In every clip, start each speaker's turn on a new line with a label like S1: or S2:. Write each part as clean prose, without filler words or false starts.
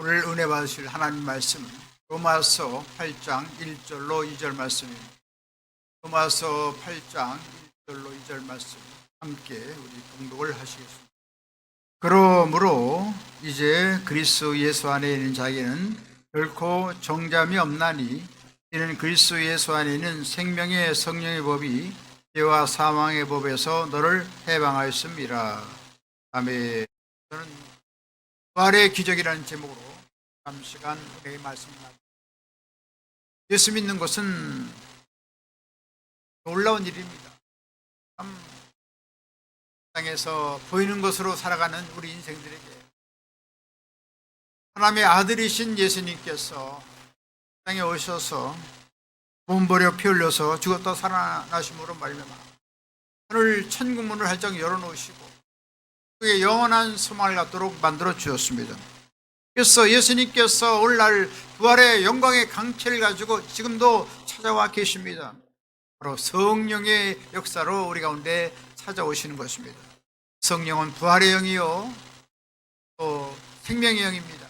S1: 오늘 은혜 받으실 하나님 말씀은 로마서 8장 1절로 2절 말씀입니다. 로마서 8장 1절로 2절 말씀 함께 우리 공독을 하시겠습니다. 그러므로 이제 그리스도 예수 안에 있는 자에게는 결코 정잠이 없나니 이는 그리스도 예수 안에 있는 생명의 성령의 법이 죄와 사망의 법에서 너를 해방하였습니다. 아멘. 저는 부활의 기적이라는 제목으로 잠시간 은혜의 말씀을 나누겠습니다. 예수 믿는 것은 놀라운 일입니다. 참 땅에서 보이는 것으로 살아가는 우리 인생들에게 하나님의 아들이신 예수님께서 땅에 오셔서 몸 버려 피 흘려서 죽었다 살아나심으로 말미암아 오늘 천국문을 활짝 열어놓으시고 그의 영원한 소망을 갖도록 만들어 주셨습니다. 그래서 예수님께서 오늘날 부활의 영광의 강체를 가지고 지금도 찾아와 계십니다. 바로 성령의 역사로 우리 가운데 찾아오시는 것입니다. 성령은 부활의 영이요 또 생명의 영입니다.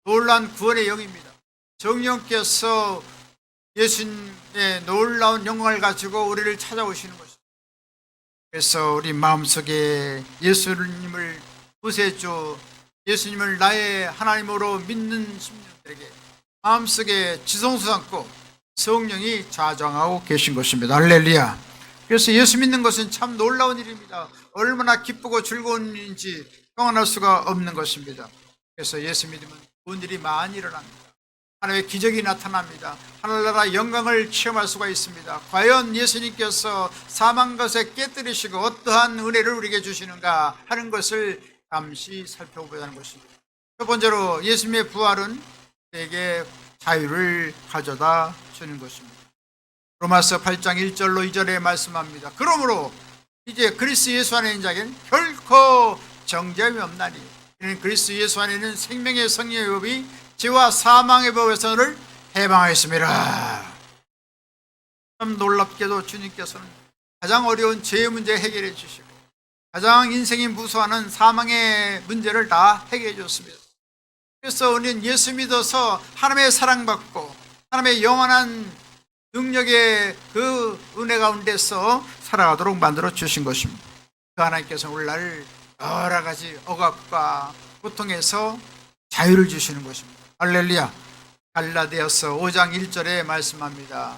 S1: 놀라운 구원의 영입니다. 성령께서 예수님의 놀라운 영광을 가지고 우리를 찾아오시는 것입니다. 그래서 우리 마음속에 예수님을 구세주, 예수님을 나의 하나님으로 믿는 신령들에게 마음속에 지성소 삼고 성령이 좌정하고 계신 것입니다. 할렐루야. 그래서 예수 믿는 것은 참 놀라운 일입니다. 얼마나 기쁘고 즐거운 일인지 평안할 수가 없는 것입니다. 그래서 예수 믿으면 좋은 일이 많이 일어납니다. 하나님의 기적이 나타납니다. 하늘나라 영광을 체험할 수가 있습니다. 과연 예수님께서 사망 것에 깨뜨리시고 어떠한 은혜를 우리에게 주시는가 하는 것을 잠시 살펴보자는 것입니다. 첫 번째로 예수님의 부활은 우리에게 자유를 가져다 주는 것입니다. 로마서 8장 1절로 2절에 말씀합니다. 그러므로 이제 그리스도 예수 안에 있는 자에게는 결코 정죄함이 없나니 이는 그리스도 예수 안에 있는 생명의 성령의 법이 죄와 사망의 법에서 너를 해방하였습니다. 참 놀랍게도 주님께서는 가장 어려운 죄의 문제 해결해 주시고 가장 인생이 무서워하는 사망의 문제를 다 해결해 줬습니다. 그래서 우리는 예수 믿어서 하나님의 사랑받고 하나님의 영원한 능력의 그 은혜 가운데서 살아가도록 만들어 주신 것입니다. 그 하나님께서 오늘날 여러 가지 억압과 고통에서 자유를 주시는 것입니다. 할렐루야. 갈라디아서 5장 1절에 말씀합니다.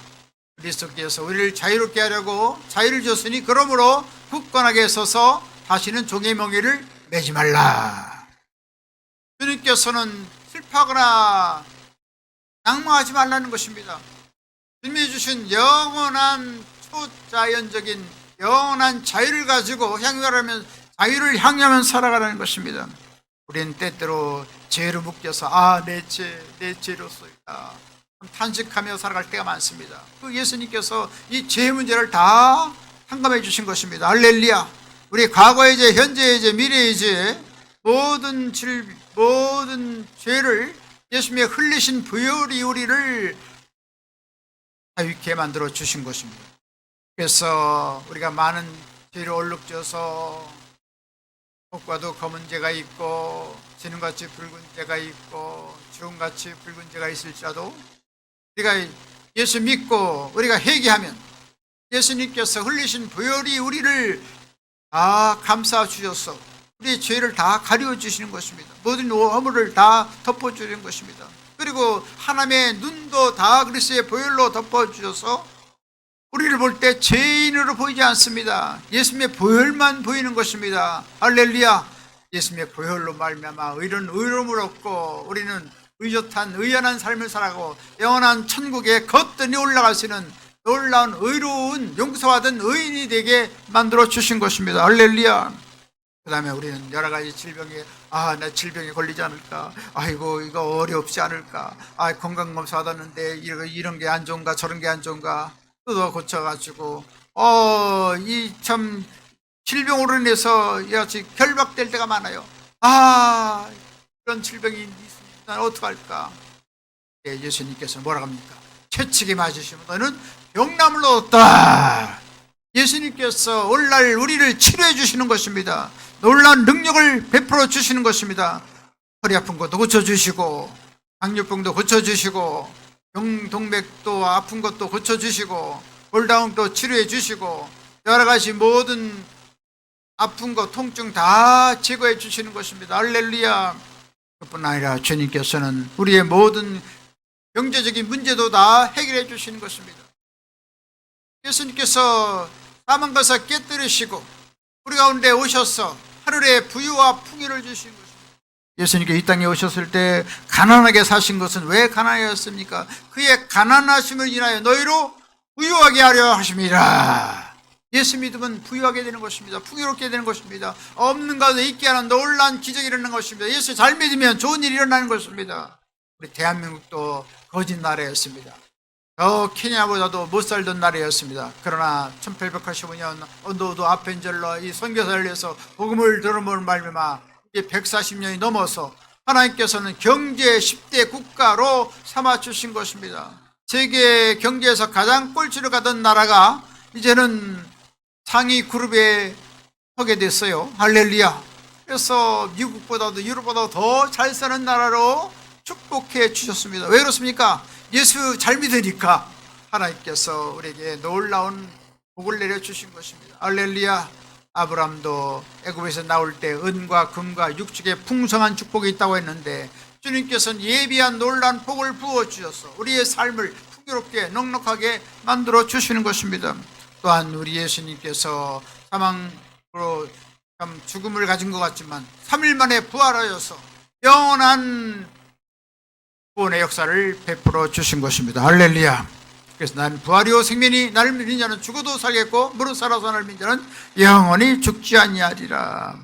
S1: 그리스도께서 우리를 자유롭게 하려고 자유를 줬으니 그러므로 굳건하게 서서 다시는 종의 멍에를 매지 말라. 주님께서는 슬퍼하거나 낭망하지 말라는 것입니다. 주님이 주신 영원한 초자연적인 영원한 자유를 가지고 자유를 향하면 살아가라는 것입니다. 우리는 때때로 죄로 묶여서 내 죄로소이다 탄식하며 살아갈 때가 많습니다. 그 예수님께서 이 죄 문제를 다 상감해 주신 것입니다. 할렐루야. 우리 과거의 죄, 현재의 죄, 미래의 죄 모든 죄를 예수님의 흘리신 보혈이 우리를 자유케 만들어 주신 것입니다. 그래서 우리가 많은 죄로 얼룩져서 꽃과도 검은 죄가 있고 지능같이 붉은 죄가 있고 주홍같이 붉은 죄가 있을지라도 우리가 예수 믿고 우리가 회개하면 예수님께서 흘리신 보혈이 우리를 다 감싸 주셔서 우리의 죄를 다 가리워 주시는 것입니다. 모든 허물을 다 덮어 주시는 것입니다. 그리고 하나님의 눈도 다 그리스도의 보혈로 덮어 주셔서 우리를 볼 때 죄인으로 보이지 않습니다. 예수님의 보혈만 보이는 것입니다. 할렐루야. 예수님의 보혈로 말미암아 의로움을 얻고 우리는 의젓한 의연한 삶을 살아가고 영원한 천국에 거뜬히 올라갈 수 있는 놀라운 의로운 용서받은 의인이 되게 만들어 주신 것입니다. 할렐루야. 그 다음에 우리는 여러 가지 질병에 나 질병에 걸리지 않을까, 아이고 이거 어렵지 않을까, 건강검사 받았는데 이런 게 안 좋은가 저런 게 안 좋은가 뜯어 고쳐가지고 이 참 질병으로 인해서 이같이 결박될 때가 많아요. 이런 질병이 있으면 어떡할까. 예수님께서 뭐라고 합니까? 채찍에 맞으시면 너는 병남을 얻었다. 예수님께서 오늘날 우리를 치료해 주시는 것입니다. 놀라운 능력을 베풀어 주시는 것입니다. 허리 아픈 것도 고쳐주시고, 당뇨병도 고쳐주시고, 동맥도 아픈 것도 고쳐주시고, 골다공도 치료해 주시고, 여러 가지 모든 아픈 것, 통증 다 제거해 주시는 것입니다. 할렐루야. 그뿐 아니라 주님께서는 우리의 모든 경제적인 문제도 다 해결해 주시는 것입니다. 예수님께서 사망 것을 깨뜨리시고 우리 가운데 오셔서 하늘의 부유와 풍요를 주신 것입니다. 예수님께 이 땅에 오셨을 때 가난하게 사신 것은 왜 가난하였습니까? 그의 가난하심을 인하여 너희로 부유하게 하려 하심이라. 예수 믿으면 부유하게 되는 것입니다. 풍요롭게 되는 것입니다. 없는 가운데 있게 하는 놀라운 기적이 일어나는 것입니다. 예수 잘 믿으면 좋은 일이 일어나는 것입니다. 우리 대한민국도 거짓 나라였습니다. 저 케냐보다도 못 살던 나라였습니다. 그러나 1885년 언더우드 아펜젤러 이 선교사를 위해서 복음을 들음으로 말미암아 이제 140년이 넘어서 하나님께서는 경제 10대 국가로 삼아 주신 것입니다. 세계 경제에서 가장 꼴찌로 가던 나라가 이제는 상위 그룹에 서게 됐어요. 할렐루야. 그래서 미국보다도 유럽보다도 더 잘 사는 나라로 축복해 주셨습니다. 왜 그렇습니까? 예수 잘 믿으니까 하나님께서 우리에게 놀라운 복을 내려주신 것입니다. 할렐루야. 아브라함도 애굽에서 나올 때 은과 금과 육축의 풍성한 축복이 있다고 했는데 주님께서는 예비한 놀라운 복을 부어주셔서 우리의 삶을 풍요롭게 넉넉하게 만들어 주시는 것입니다. 또한 우리 예수님께서 사망으로 참 죽음을 가진 것 같지만 3일 만에 부활하여서 영원한 구원의 역사를 베풀어 주신 것입니다. 할렐루야. 그래서 나는 부활이요 생명이 나를 믿는 자는 죽어도 살겠고 무릇 살아서 나를 믿는 자는 영원히 죽지 아니하리라.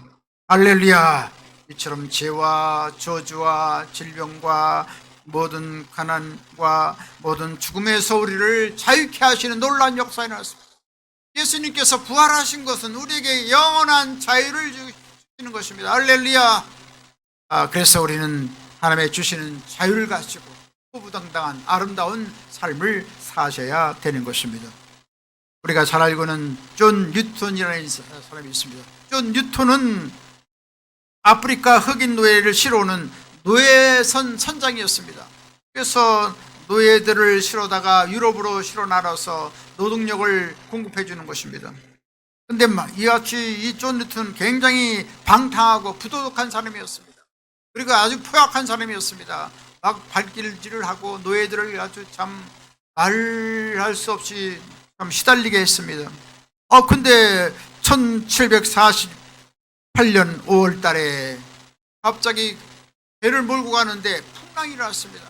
S1: 할렐루야. 이처럼 죄와 저주와 질병과 모든 가난과 모든 죽음에서 우리를 자유케 하시는 놀라운 역사가 일어났습니다. 예수님께서 부활하신 것은 우리에게 영원한 자유를 주시는 것입니다. 할렐루야. 그래서 우리는 하나님의 주시는 자유를 가지고 후부당당한 아름다운 삶을 사셔야 되는 것입니다. 우리가 잘 알고 있는 존 뉴턴이라는 사람이 있습니다. 존 뉴턴은 아프리카 흑인 노예를 실어오는 노예선 선장이었습니다. 그래서 노예들을 실어다가 유럽으로 실어 나가서 노동력을 공급해 주는 것입니다. 그런데 이같이 이 존 뉴턴은 굉장히 방탕하고 부도덕한 사람이었습니다. 그리고 아주 포약한 사람이었습니다. 막 발길질을 하고 노예들을 아주 참 말할 수 없이 참 시달리게 했습니다. 근데 1748년 5월 달에 갑자기 배를 몰고 가는데 풍랑이 일어났습니다.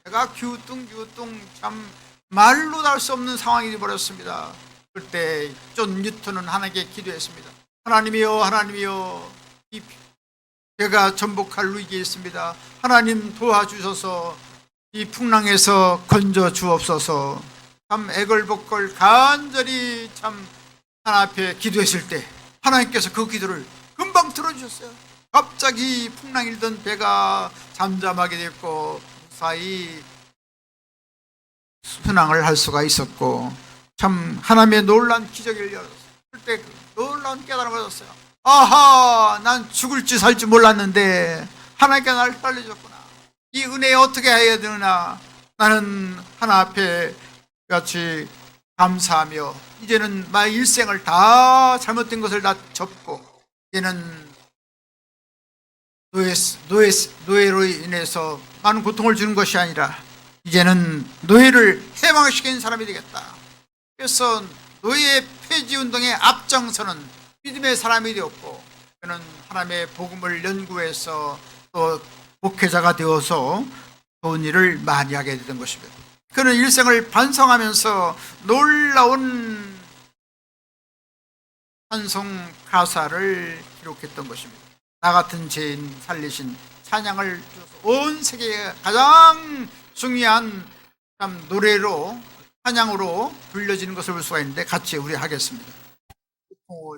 S1: 배가 기우뚱 참 말로 할 수 없는 상황이 되어버렸습니다. 그때 존 뉴턴은 하나님께 기도했습니다. 하나님이여 이 배가 전복할 위기에 있습니다. 하나님 도와주셔서 이 풍랑에서 건져 주옵소서. 참 애걸복걸 간절히 참 하나님 앞에 기도했을 때 하나님께서 그 기도를 금방 들어주셨어요. 갑자기 풍랑이 일던 배가 잠잠하게 됐고 무사히 순항을 할 수가 있었고 참 하나님의 놀라운 기적을 열었어요. 그때 놀라운 깨달음을 얻었어요. 아하, 난 죽을지 살지 몰랐는데 하나님께 나를 살려줬구나. 이 은혜에 어떻게 해야 되나. 나는 하나 앞에 같이 감사하며 이제는 나의 일생을 다 잘못된 것을 다 접고 이제는 노예로 인해서 많은 고통을 주는 것이 아니라 이제는 노예를 해방시키는 사람이 되겠다. 그래서 노예 폐지 운동에 앞장서는 믿음의 사람이 되었고 그는 하나님의 복음을 연구해서 또 목회자가 되어서 좋은 일을 많이 하게 되던 것입니다. 그는 일생을 반성하면서 놀라운 찬송 가사를 기록했던 것입니다. 나 같은 죄인 살리신 찬양을 주셔서 온 세계에 가장 중요한 참 노래로 찬양으로 불려지는 것을 볼 수가 있는데 같이 우리 하겠습니다.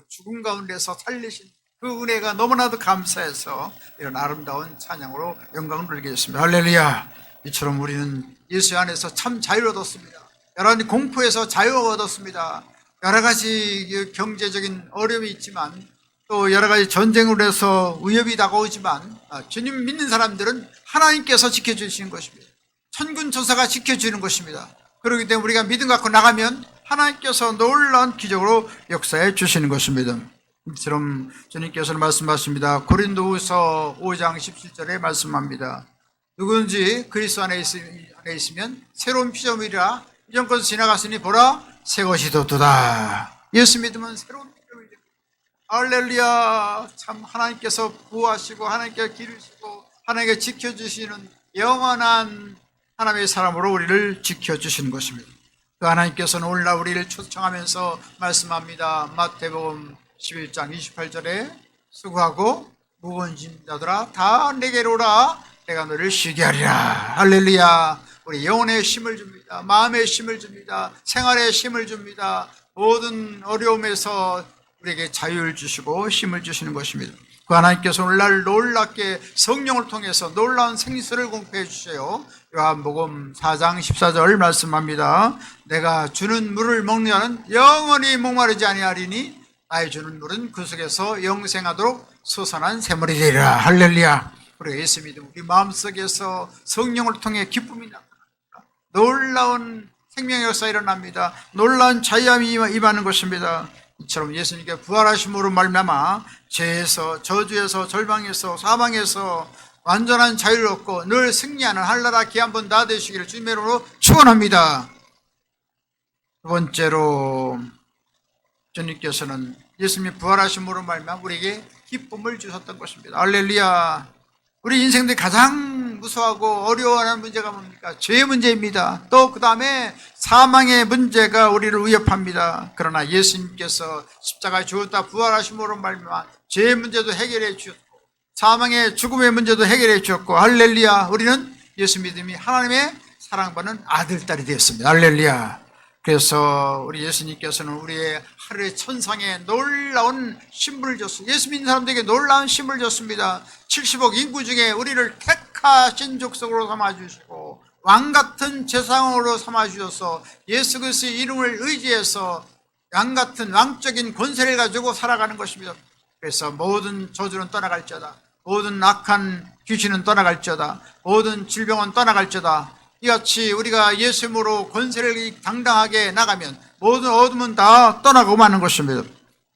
S1: 죽음 가운데서 살리신 그 은혜가 너무나도 감사해서 이런 아름다운 찬양으로 영광을 돌리겠습니다. 할렐루야. 이처럼 우리는 예수 안에서 참 자유를 얻었습니다. 여러 가지 공포에서 자유를 얻었습니다. 여러 가지 경제적인 어려움이 있지만 또 여러 가지 전쟁으로 해서 위협이 다가오지만 주님 믿는 사람들은 하나님께서 지켜주시는 것입니다. 천군 천사가 지켜주는 것입니다. 그렇기 때문에 우리가 믿음 갖고 나가면 하나님께서 놀라운 기적으로 역사해 주시는 것입니다. 이처럼 주님께서는 말씀하십니다. 고린도후서 5장 17절에 말씀합니다. 누구든지 그리스도 안에 있으면 새로운 피조물이라 이전 것은 지나갔으니 보라 새 것이 돋도다. 예수 믿으면 새로운 피조물이다. 할렐루야. 참 하나님께서 보호하시고 하나님께서 기르시고 하나님께서 지켜주시는 영원한 하나님의 사람으로 우리를 지켜주시는 것입니다. 그 하나님께서는 오늘날 우리를 초청하면서 말씀합니다. 마태복음 11장 28절에 수고하고 무거운 짐 자들아 다 내게로 오라 내가 너를 쉬게 하리라. 할렐루야. 우리 영혼의 힘을 줍니다. 마음의 힘을 줍니다. 생활의 힘을 줍니다. 모든 어려움에서 우리에게 자유를 주시고 힘을 주시는 것입니다. 그 하나님께서 오늘날 놀랍게 성령을 통해서 놀라운 생수를 공급해 주세요. 요한복음 4장 14절 말씀합니다. 내가 주는 물을 먹는 자는 영원히 목마르지 아니하리니 나의 주는 물은 그 속에서 영생하도록 솟아난 샘물이 되리라. 할렐루야. 우리가 예수 믿으면 우리 마음속에서 성령을 통해 기쁨이 나타납니다. 놀라운 생명의 역사가 일어납니다. 놀라운 자유함이 임하는 것입니다. 이처럼 예수님께 부활하심으로 말미암아 죄에서 저주에서 절망에서 사망에서 완전한 자유를 얻고 늘 승리하는 한나라 귀한 다 되시기를 주님의 이름으로 축원합니다. 두 번째로 주님께서는 예수님이 부활하심으로 말미암아 우리에게 기쁨을 주셨던 것입니다. 할렐루야. 우리 인생들이 가장 무서워하고 어려워하는 문제가 뭡니까? 죄의 문제입니다. 또 그 다음에 사망의 문제가 우리를 위협합니다. 그러나 예수님께서 십자가에 죽었다 부활하심으로 말미암아 죄의 문제도 해결해 주셨고 사망의 죽음의 문제도 해결해 주셨고 할렐루야. 우리는 예수 믿음이 하나님의 사랑받는 아들, 딸이 되었습니다. 할렐루야. 그래서 우리 예수님께서는 우리의 하루의 천상에 놀라운 신분을 줬습니다. 예수 믿는 사람들에게 놀라운 신분을 줬습니다. 70억 인구 중에 우리를 택하신 족속으로 삼아주시고 왕같은 제사장으로 삼아주셔서 예수 그리스도의 이름을 의지해서 왕같은 왕적인 권세를 가지고 살아가는 것입니다. 그래서 모든 저주는 떠나갈지어다. 모든 악한 귀신은 떠나갈지어다. 모든 질병은 떠나갈지어다. 이같이 우리가 예수님으로 권세를 당당하게 나가면 모든 어둠은 다 떠나고 마는 것입니다.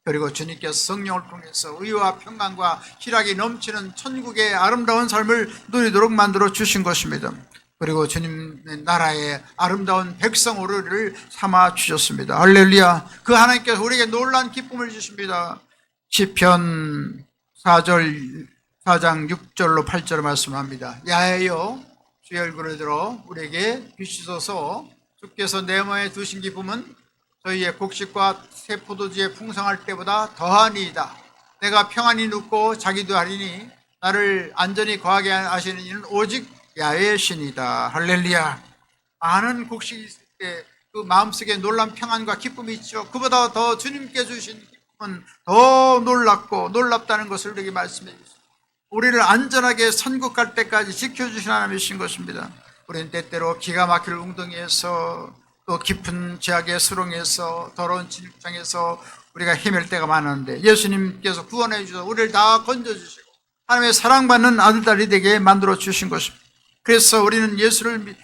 S1: 그리고 주님께서 성령을 통해서 의와 평강과 희락이 넘치는 천국의 아름다운 삶을 누리도록 만들어 주신 것입니다. 그리고 주님의 나라의 아름다운 백성 우리를 삼아 주셨습니다. 할렐루야. 그 하나님께서 우리에게 놀라운 기쁨을 주십니다. 시편 4장 6절로 8절 말씀합니다. 야훼여 주의 얼굴을 들어 우리에게 비추소서. 주께서 내 마음에 두신 기쁨은 저희의 곡식과 새 포도주에 풍성할 때보다 더하니이다. 내가 평안히 눕고 자기도 하리니 나를 안전히 거하게 하시는 이는 오직 야훼의 신이다. 할렐루야. 많은 곡식이 있을 때 그 마음속에 놀라운 평안과 기쁨이 있죠. 그보다 더 주님께 주신 기쁨은 더 놀랍고 놀랍다는 것을 우리에게 말씀해 주십니다. 우리를 안전하게 선국 갈 때까지 지켜주신 하나님이신 것입니다. 우리는 때때로 기가 막힐 웅덩이에서 또 깊은 죄악의 수렁에서 더러운 진흙장에서 우리가 헤맬 때가 많은데 예수님께서 구원해 주셔서 우리를 다 건져주시고 하나님의 사랑받는 아들딸이 되게 만들어 주신 것입니다. 그래서 우리는 예수를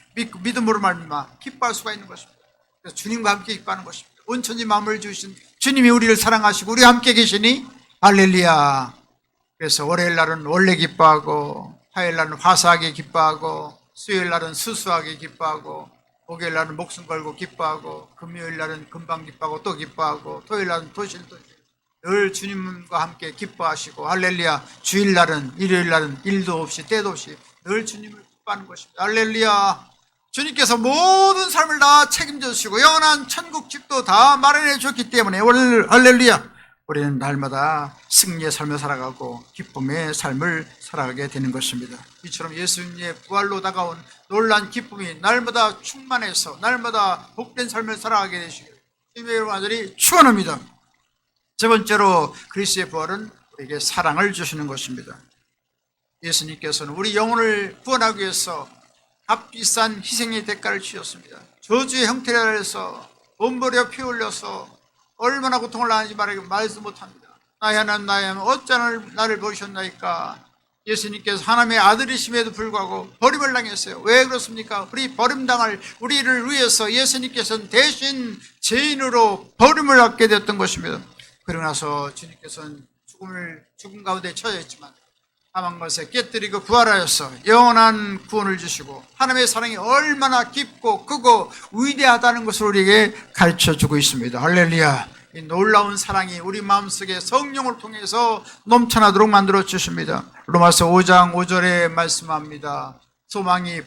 S1: 믿음으로 말미암아 기뻐할 수가 있는 것입니다. 그래서 주님과 함께 기뻐하는 것입니다. 온천지 마음을 주신 주님이 우리를 사랑하시고 우리와 함께 계시니 할렐루야. 그래서 월요일 날은 원래 기뻐하고 화요일 날은 화사하게 기뻐하고 수요일 날은 수수하게 기뻐하고 목요일 날은 목숨 걸고 기뻐하고 금요일 날은 금방 기뻐하고 또 기뻐하고 토요일 날은 토실토실 늘 주님과 함께 기뻐하시고 할렐루야. 주일 날은 일요일 날은 일도 없이 때도 없이 늘 주님을 기뻐하는 것입니다. 할렐루야. 주님께서 모든 삶을 다 책임져 주시고 영원한 천국 집도 다 마련해 주셨기 때문에 할렐루야. 우리는 날마다 승리의 삶을 살아가고 기쁨의 삶을 살아가게 되는 것입니다. 이처럼 예수님의 부활로 다가온 놀라운 기쁨이 날마다 충만해서 날마다 복된 삶을 살아가게 되시기를 주님의 여러분 아들이 축원합니다. 세 번째로 그리스도의 부활은 우리에게 사랑을 주시는 것입니다. 예수님께서는 우리 영혼을 구원하기 위해서 값비싼 희생의 대가를 치렀습니다. 저주의 형태를 해서 몸버려 피 흘려서 얼마나 고통을 당하는지 말도 못합니다. 나의 하나님 나의 하나님 어찌 나를 버리셨나이까. 예수님께서 하나님의 아들이심에도 불구하고 버림을 당했어요. 왜 그렇습니까? 우리 버림당할 우리를 위해서 예수님께서는 대신 죄인으로 버림을 받게 되었던 것입니다. 그러고 나서 주님께서는 죽음 가운데 처해 있지만 사망 것에 깨뜨리고 부활하여서 영원한 구원을 주시고 하나님의 사랑이 얼마나 깊고 크고 위대하다는 것을 우리에게 가르쳐주고 있습니다. 할렐루야. 이 놀라운 사랑이 우리 마음속에 성령을 통해서 넘쳐나도록 만들어 주십니다. 로마서 5장 5절에 말씀합니다. 소망이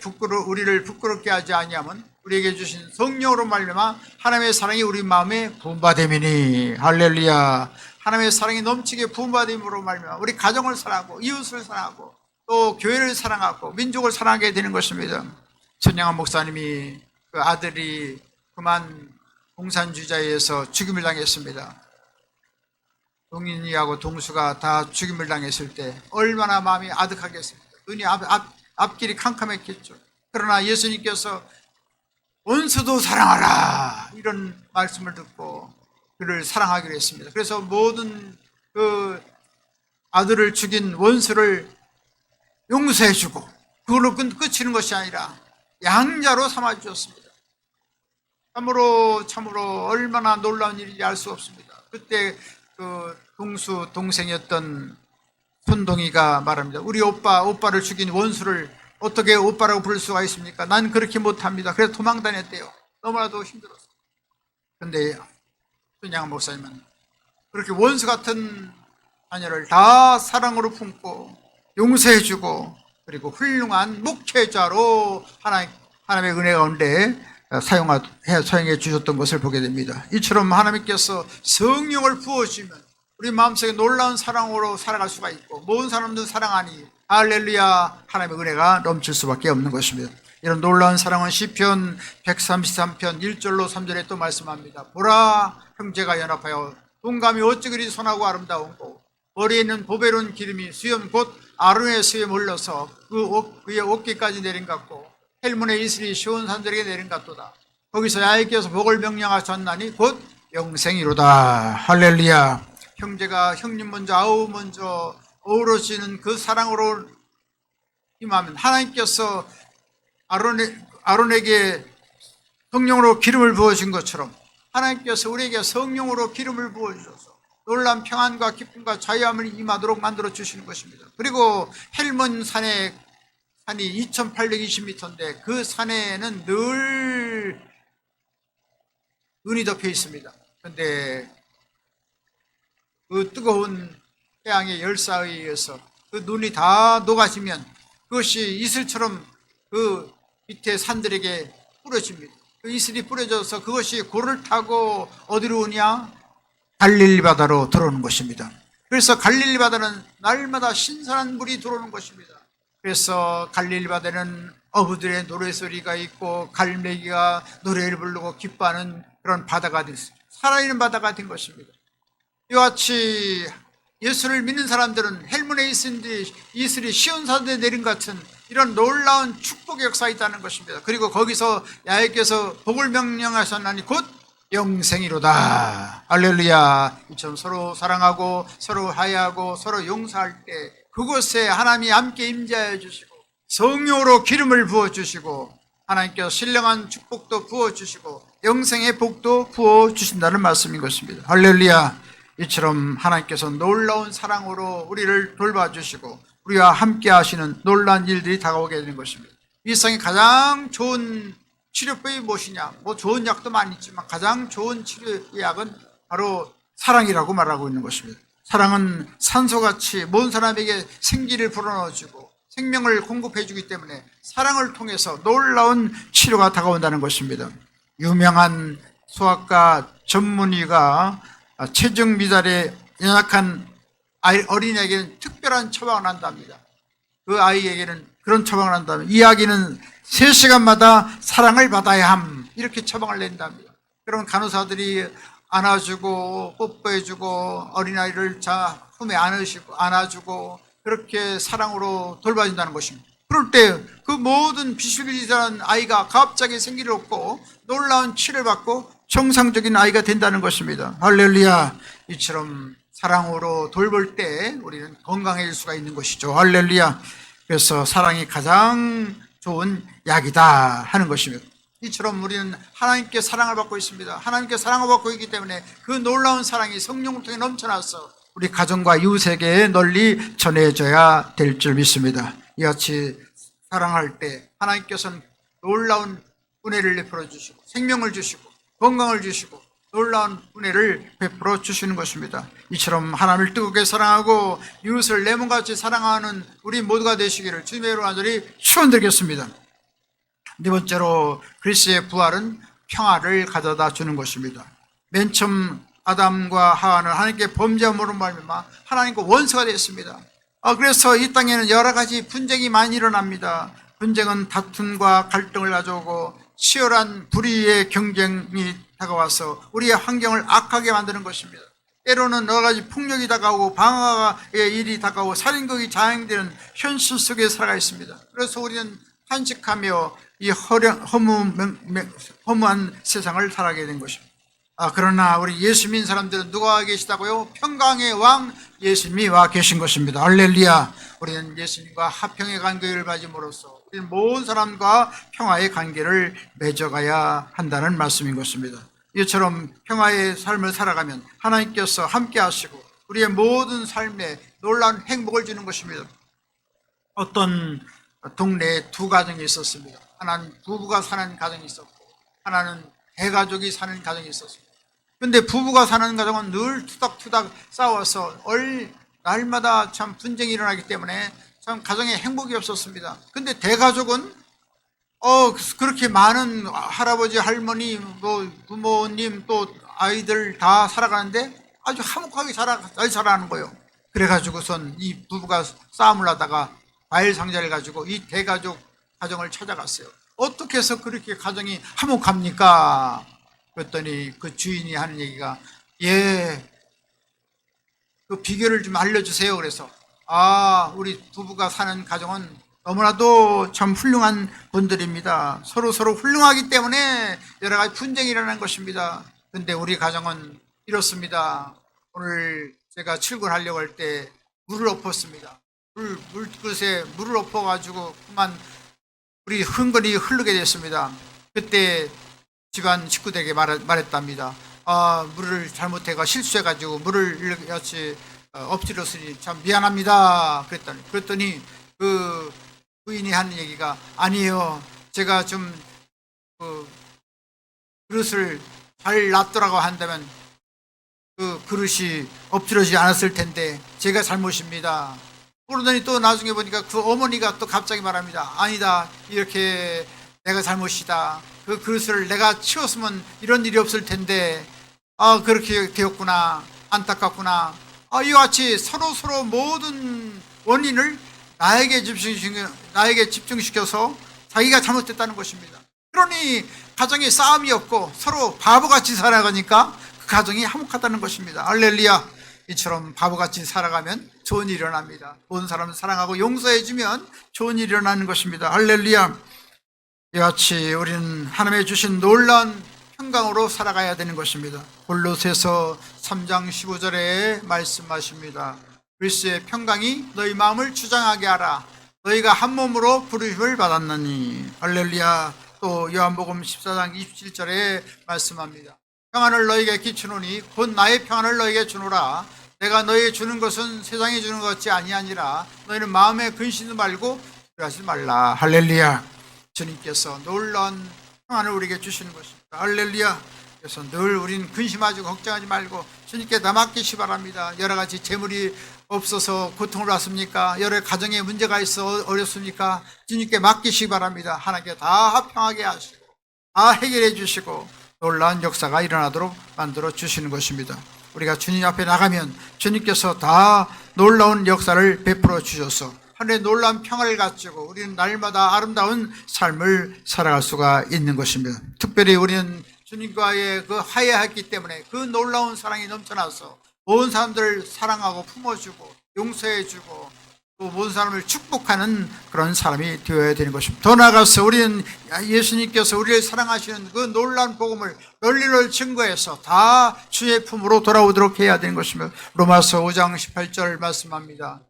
S1: 우리를 부끄럽게 하지 아니하면 우리에게 주신 성령으로 말미암아 하나님의 사랑이 우리 마음에 부음받음이니. 할렐루야. 하나님의 사랑이 넘치게 부음받음으로 말미암아 우리 가정을 사랑하고 이웃을 사랑하고 또 교회를 사랑하고 민족을 사랑하게 되는 것입니다. 전양한 목사님이 그 아들이 그만 공산주의자에 의해서 죽임을 당했습니다. 동인이하고 동수가 다 죽임을 당했을 때 얼마나 마음이 아득하겠습니까? 눈이 앞길이 캄캄했겠죠. 그러나 예수님께서 원수도 사랑하라 이런 말씀을 듣고 그를 사랑하기로 했습니다. 그래서 모든 그 아들을 죽인 원수를 용서해주고 그걸로 끝이는 것이 아니라 양자로 삼아주셨습니다. 참으로 얼마나 놀라운 일인지 알 수 없습니다. 그때 그 동생이었던 손동이가 말합니다. 우리 오빠를 죽인 원수를 어떻게 오빠라고 부를 수가 있습니까? 난 그렇게 못합니다. 그래서 도망 다녔대요. 너무나도 힘들었어요. 그런데 손양한 목사님은 그렇게 원수 같은 자녀를 다 사랑으로 품고 용서해주고 그리고 훌륭한 목회자로 하나님의 은혜 가운데 사용해 주셨던 것을 보게 됩니다. 이처럼 하나님께서 성령을 부어주시면 우리 마음속에 놀라운 사랑으로 살아갈 수가 있고 모든 사람들 사랑하니 할렐루야 하나님의 은혜가 넘칠 수밖에 없는 것입니다. 이런 놀라운 사랑은 시편 133편 1절로 3절에 또 말씀합니다. 보라 형제가 연합하여 동감이 어찌 그리 선하고 아름다운고 머리에 있는 보배로운 기름이 수염 곧 아론의 수염에 올려서 그의 어깨까지 내린 것 같고 헬문의 이슬이 시온 산들에게 내린 것 같도다. 거기서 야훼께서 복을 명령하셨나니 곧 영생이로다. 할렐루야. 형제가 형님 먼저 아우 먼저 어우러지는 그 사랑으로 임하면 하나님께서 아론에게 성령으로 기름을 부어준 것처럼 하나님께서 우리에게 성령으로 기름을 부어주셔서 놀라운 평안과 기쁨과 자유함을 임하도록 만들어 주시는 것입니다. 그리고 헬몬 산이 2820m인데 그 산에는 늘 눈이 덮여 있습니다. 그런데 그 뜨거운 태양의 열사에 의해서 그 눈이 다 녹아지면 그것이 이슬처럼 그 밑에 산들에게 뿌려집니다. 그 이슬이 뿌려져서 그것이 고를 타고 어디로 오냐? 갈릴리 바다로 들어오는 것입니다. 그래서 갈릴리 바다는 날마다 신선한 물이 들어오는 것입니다. 그래서 갈릴리 바다는 어부들의 노래소리가 있고 갈매기가 노래를 부르고 기뻐하는 그런 바다가 됐습니다. 살아있는 바다가 된 것입니다. 이와 같이 예수를 믿는 사람들은 헬문의 이슬이 시온산에 내린 것 같은 이런 놀라운 축복의 역사가 있다는 것입니다. 그리고 거기서 야훼께서 복을 명령하셨나니 곧 영생이로다. 할렐루야. 이처럼 서로 사랑하고 서로 화해하고 서로 용서할 때 그곳에 하나님이 함께 임재하여 주시고 성령으로 기름을 부어주시고 하나님께서 신령한 축복도 부어주시고 영생의 복도 부어주신다는 말씀인 것입니다. 할렐루야. 이처럼 하나님께서 놀라운 사랑으로 우리를 돌봐주시고 우리와 함께 하시는 놀라운 일들이 다가오게 되는 것입니다. 이 세상에 가장 좋은 치료법이 무엇이냐? 뭐 좋은 약도 많이 있지만 가장 좋은 치료약은 바로 사랑이라고 말하고 있는 것입니다. 사랑은 산소같이 모든 사람에게 생기를 불어넣어주고 생명을 공급해주기 때문에 사랑을 통해서 놀라운 치료가 다가온다는 것입니다. 유명한 소아과 전문의가 체중 미달에 연약한 어린이에게는 특별한 처방을 한답니다. 그 아이에게는 그런 처방을 한다면 이 아기는 3시간마다 사랑을 받아야 함 이렇게 처방을 낸답니다. 그러면 간호사들이 안아주고 뽀뽀해주고 어린아이를 품에 안아주고 그렇게 사랑으로 돌봐준다는 것입니다. 그럴 때 그 모든 비실비실한 아이가 갑자기 생기를 얻고 놀라운 치료를 받고 정상적인 아이가 된다는 것입니다. 할렐루야. 이처럼 사랑으로 돌볼 때 우리는 건강해질 수가 있는 것이죠. 할렐루야. 그래서 사랑이 가장 좋은 약이다 하는 것입니다. 이처럼 우리는 하나님께 사랑을 받고 있습니다. 하나님께 사랑을 받고 있기 때문에 그 놀라운 사랑이 성령을 통해 넘쳐나서 우리 가정과 이웃에게 널리 전해져야 될 줄 믿습니다. 이같이 사랑할 때 하나님께서는 놀라운 은혜를 베풀어 주시고 생명을 주시고 건강을 주시고 놀라운 은혜를 베풀어 주시는 것입니다. 이처럼 하나님을 뜨겁게 사랑하고 이웃을 내 몸같이 사랑하는 우리 모두가 되시기를 주님의 이름으로 간절히 축원드리겠습니다. 네 번째로 그리스도의 부활은 평화를 가져다 주는 것입니다. 맨 처음 아담과 하와는 하나님께 범죄함으로 말미암아 하나님과 원수가 되었습니다. 그래서 이 땅에는 여러 가지 분쟁이 많이 일어납니다. 분쟁은 다툼과 갈등을 가져오고 치열한 불의의 경쟁이 다가와서 우리의 환경을 악하게 만드는 것입니다. 때로는 여러 가지 폭력이 다가오고 방화의 일이 다가오고 살인극이 자행되는 현실 속에 살아가 있습니다. 그래서 우리는 탄식하며 이 허무한 세상을 살아가게 된 것입니다. 그러나 우리 예수 믿는 사람들은 누가 와 계시다고요? 평강의 왕 예수님이 와 계신 것입니다. 할렐루야. 우리는 예수님과 화평의 관계를 맺음으로써 우리는 모든 사람과 평화의 관계를 맺어가야 한다는 말씀인 것입니다. 이처럼 평화의 삶을 살아가면 하나님께서 함께 하시고 우리의 모든 삶에 놀라운 행복을 주는 것입니다. 어떤 동네에 두 가정이 있었습니다. 하나는 부부가 사는 가정이 있었고 하나는 대가족이 사는 가정이 있었습니다. 그런데 부부가 사는 가정은 늘 투닥투닥 싸워서 날마다 참 분쟁이 일어나기 때문에 참 가정에 행복이 없었습니다. 근데 대가족은 그렇게 많은 할아버지, 할머니, 부모님 또 아이들 다 살아가는데 아주 화목하게 잘 살아가는 거예요. 그래가지고선 이 부부가 싸움을 하다가 과일 상자를 가지고 이 대가족 가정을 찾아갔어요. 어떻게 해서 그렇게 가정이 화목합니까? 그랬더니 그 주인이 하는 얘기가 그 비결을 좀 알려주세요. 그래서 우리 부부가 사는 가정은 너무나도 참 훌륭한 분들입니다. 서로 훌륭하기 때문에 여러 가지 분쟁이 일어나는 것입니다. 그런데 우리 가정은 이렇습니다. 오늘 제가 출근하려고 할 때 물을 엎었습니다. 물그릇에 물을 엎어가지고 그만 우리 흥건히 흐르게 됐습니다. 그때 집안 식구들에게 말했답니다. 물을 잘못해가 실수해가지고 물을 같이 엎질렀으니 참 미안합니다. 그랬더니 그 부인이 하는 얘기가 아니에요. 제가 좀 그릇을 잘 놨더라고 한다면 그 그릇이 엎질러지지 않았을 텐데 제가 잘못입니다. 그러더니 또 나중에 보니까 그 어머니가 또 갑자기 말합니다. 아니다. 이렇게 내가 잘못이다. 그 그릇을 내가 치웠으면 이런 일이 없을 텐데 그렇게 되었구나. 안타깝구나. 이와 같이 서로 모든 원인을 나에게 집중시켜서 자기가 잘못됐다는 것입니다. 그러니 가정에 싸움이 없고 서로 바보같이 살아가니까 그 가정이 화목하다는 것입니다. 할렐루야. 이처럼 바보같이 살아가면 좋은 일이 일어납니다. 모든 사람을 사랑하고 용서해주면 좋은 일이 일어나는 것입니다. 할렐루야. 이같이 우리는 하나님의 주신 놀라운 평강으로 살아가야 되는 것입니다. 골로새서 3장 15절에 말씀하십니다. 그리스도의 평강이 너희 마음을 주장하게 하라. 너희가 한 몸으로 부르심을 받았느니. 할렐루야. 또 요한복음 14장 27절에 말씀합니다. 평안을 너희에게 끼치노니 곧 나의 평안을 너희에게 주노라. 내가 너희에게 주는 것은 세상이 주는 것 같이 아니하니라. 너희는 마음에 근심도 말고 두려워하지 말라. 할렐루야. 주님께서 놀라운 평안을 우리에게 주시는 것입니다. 할렐루야. 그래서 늘 우리는 근심하지 걱정하지 말고 주님께 다 맡기시 바랍니다. 여러 가지 재물이 없어서 고통을 받습니까? 여러 가정에 문제가 있어 어렵습니까? 주님께 맡기시기 바랍니다. 하나님께 다 평하게 하시고 다 해결해 주시고 놀라운 역사가 일어나도록 만들어 주시는 것입니다. 우리가 주님 앞에 나가면 주님께서 다 놀라운 역사를 베풀어 주셔서 하늘의 놀라운 평화를 가지고 우리는 날마다 아름다운 삶을 살아갈 수가 있는 것입니다. 특별히 우리는 주님과의 그 화해했기 때문에 그 놀라운 사랑이 넘쳐나서 모든 사람들을 사랑하고 품어주고 용서해주고 또 모든 사람을 축복하는 그런 사람이 되어야 되는 것입니다. 더 나아가서 우리는 예수님께서 우리를 사랑하시는 그 놀라운 복음을 널리 증거해서 다 주의 품으로 돌아오도록 해야 되는 것입니다. 로마서 5장 18절 말씀합니다.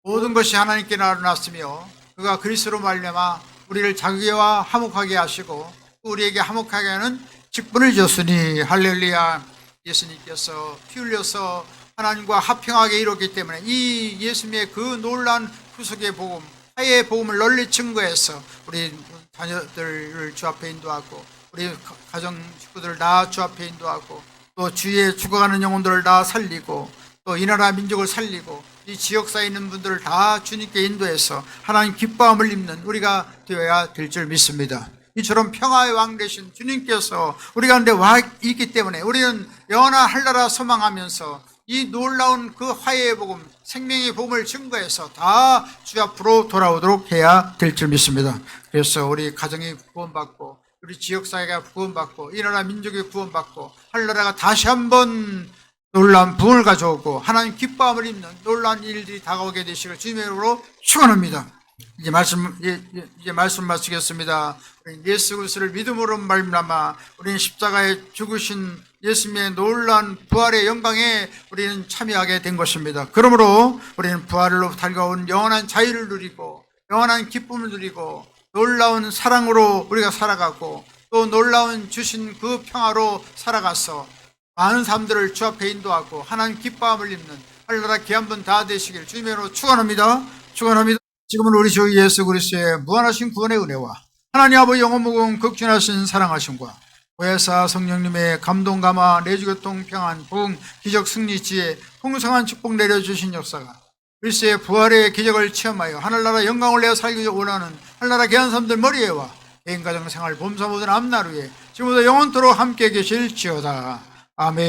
S1: 모든 것이 하나님께 나타났으며 그가 그리스도로 말미암아 우리를 자기와 화목하게 하시고 우리에게 화목하게 하는 직분을 줬으니 할렐루야. 예수님께서 피 흘려서 하나님과 화평하게 이뤘기 때문에 이 예수님의 그 놀라운 구속의 복음, 화해의 복음을 널리 증거해서 우리 자녀들을 주 앞에 인도하고 우리 가정 식구들을 다 주 앞에 인도하고 또 주위에 죽어가는 영혼들을 다 살리고 또 이 나라 민족을 살리고 이 지역사에 있는 분들을 다 주님께 인도해서 하나님 기뻐함을 입는 우리가 되어야 될 줄 믿습니다. 이처럼 평화의 왕 되신 주님께서 우리 가운데 와 있기 때문에 우리는 영원한 한나라 소망하면서 이 놀라운 그 화해의 복음, 생명의 복음을 증거해서 다 주 앞으로 돌아오도록 해야 될 줄 믿습니다. 그래서 우리 가정이 구원받고 우리 지역사회가 구원받고 이 나라 민족이 구원받고 한나라가 다시 한번 놀라운 부흥을 가져오고 하나님 기뻐함을 입는 놀라운 일들이 다가오게 되시길 주님의 이름으로 축원합니다. 이제 말씀 마치겠습니다. 예수 그리스도를 믿음으로 말미암아 우리는 십자가에 죽으신 예수님의 놀라운 부활의 영광에 우리는 참여하게 된 것입니다. 그러므로 우리는 부활로 달가온 영원한 자유를 누리고 영원한 기쁨을 누리고 놀라운 사랑으로 우리가 살아가고 또 놀라운 주신 그 평화로 살아가서 많은 사람들을 주 앞에 인도하고 하나님 기뻐함을 입는 한나라 귀한분 다 되시길 주님으로 축원합니다. 축원합니다. 지금은 우리 주 예수 그리스도의 무한하신 구원의 은혜와 하나님 아버지 영원무궁 극진하신 사랑하심과 보혜사 성령님의 감동 감화 내주교통 평안 부흥 기적 승리 지혜 풍성한 축복 내려주신 역사가 그리스도의 부활의 기적을 체험하여 하늘나라 영광을 내어 살기 원하는 하늘나라 귀한 사람들 머리에와 개인 가정 생활 범사 모든 앞날 위에 지금부터 영원토록 함께 계실지어다. 아멘.